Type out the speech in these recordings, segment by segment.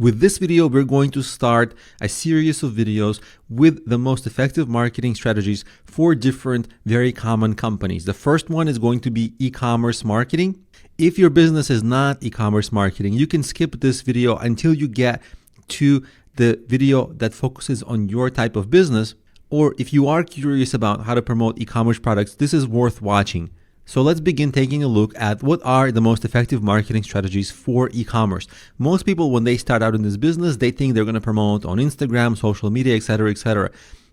With this video, we're going to start a series of videos with the most effective marketing strategies for different, very common companies. The first one is going to be e-commerce marketing. If your business is not e-commerce marketing, you can skip this video until you get to the video that focuses on your type of business. Or if you are curious about how to promote e-commerce products, this is worth watching. So let's begin taking a look at what are the most effective marketing strategies for e-commerce. Most people, when they start out in this business, they think they're going to promote on Instagram, social media, etc., etc.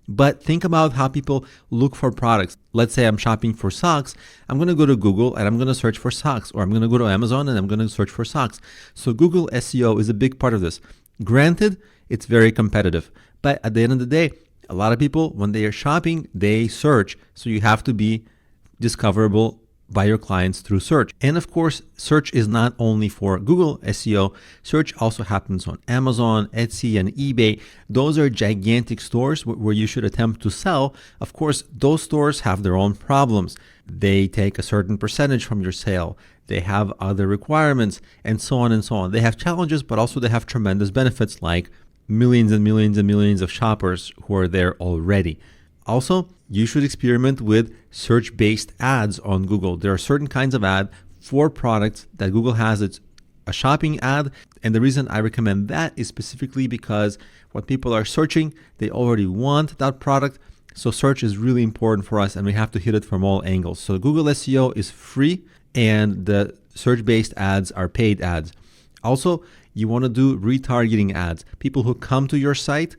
But think about how people look for products. Let's say I'm shopping for socks. I'm going to go to Google and I'm going to search for socks, or I'm going to go to Amazon and I'm going to search for socks. So Google SEO is a big part of this. Granted, it's very competitive, but at the end of the day, a lot of people, when they are shopping, they search. So you have to be discoverable by your clients through search. And of course, search is not only for Google SEO, search also happens on Amazon, Etsy, and eBay. Those are gigantic stores where you should attempt to sell. Of course, those stores have their own problems. They take a certain percentage from your sale. They have other requirements, and so on and so on. They have challenges, but also they have tremendous benefits like millions and millions and millions of shoppers who are there already. Also, you should experiment with search-based ads on Google. There are certain kinds of ad for products that Google has. It's a shopping ad. And the reason I recommend that is specifically because when people are searching, they already want that product. So search is really important for us and we have to hit it from all angles. So Google SEO is free and the search-based ads are paid ads. Also, you want to do retargeting ads. People who come to your site,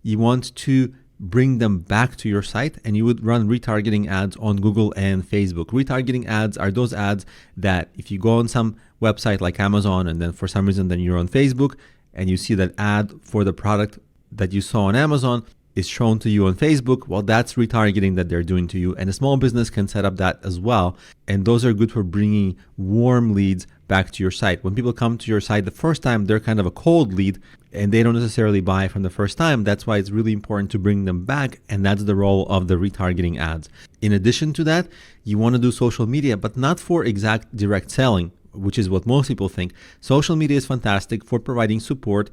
you want to bring them back to your site, and you would run retargeting ads on Google and Facebook. Retargeting ads are those ads that if you go on some website like Amazon and then for some reason then you're on Facebook and you see that ad for the product that you saw on Amazon is shown to you on Facebook, well, that's retargeting that they're doing to you. And a small business can set up that as well. And those are good for bringing warm leads back to your site. When people come to your site the first time, they're kind of a cold lead and they don't necessarily buy from the first time. That's why it's really important to bring them back. And that's the role of the retargeting ads. In addition to that, you want to do social media, but not for exact direct selling, which is what most people think. Social media is fantastic for providing support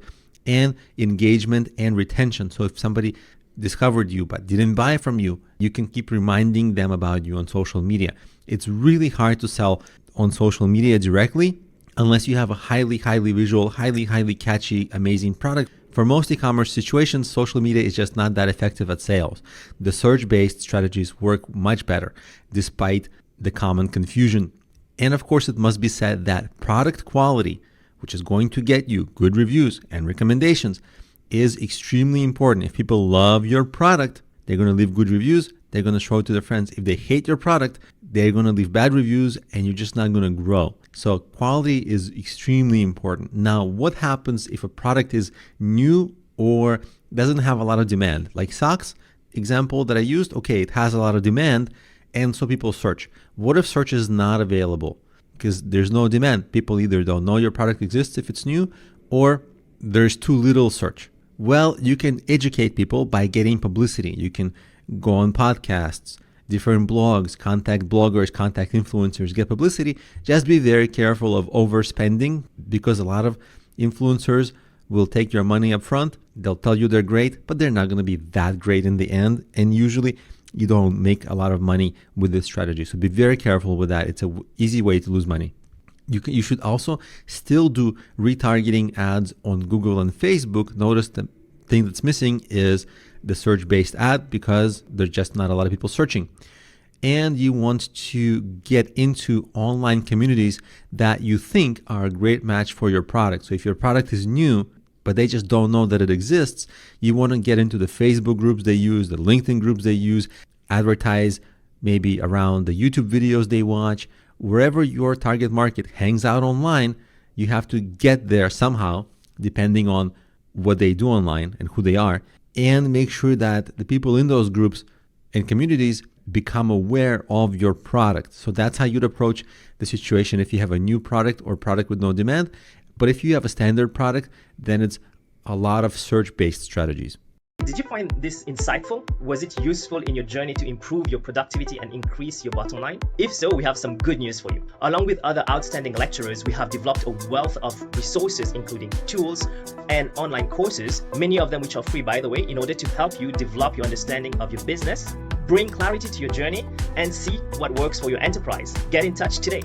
and engagement and retention. So if somebody discovered you but didn't buy from you, you can keep reminding them about you on social media. It's really hard to sell on social media directly unless you have a highly visual, highly catchy, amazing product. For most e-commerce situations, social media is just not that effective at sales. The search-based strategies work much better despite the common confusion. And of course, it must be said that product quality, which is going to get you good reviews and recommendations, is extremely important. If people love your product, they're going to leave good reviews. They're going to show it to their friends. If they hate your product, they're going to leave bad reviews and you're just not going to grow. So quality is extremely important. Now, what happens if a product is new or doesn't have a lot of demand? Like socks, example that I used, okay, it has a lot of demand and so people search. What if search is not available? Because there's no demand. People either don't know your product exists if it's new, or there's too little search. Well, you can educate people by getting publicity. You can go on podcasts, different blogs, contact bloggers, contact influencers, get publicity. Just be very careful of overspending because a lot of influencers will take your money up front. They'll tell you they're great, but they're not going to be that great in the end. And usually you don't make a lot of money with this strategy. So be very careful with that. It's an easy way to lose money. You should also still do retargeting ads on Google and Facebook. Notice the thing that's missing is the search-based ad because there's just not a lot of people searching. And you want to get into online communities that you think are a great match for your product. So if your product is new, but they just don't know that it exists, you want to get into the Facebook groups they use, the LinkedIn groups they use, advertise maybe around the YouTube videos they watch. Wherever your target market hangs out online, you have to get there somehow, depending on what they do online and who they are, and make sure that the people in those groups and communities become aware of your product. So that's how you'd approach the situation if you have a new product or product with no demand. But if you have a standard product, then it's a lot of search-based strategies. Did you find this insightful? Was it useful in your journey to improve your productivity and increase your bottom line? If so, we have some good news for you. Along with other outstanding lecturers, we have developed a wealth of resources, including tools and online courses, many of them which are free, by the way, in order to help you develop your understanding of your business, bring clarity to your journey, and see what works for your enterprise. Get in touch today.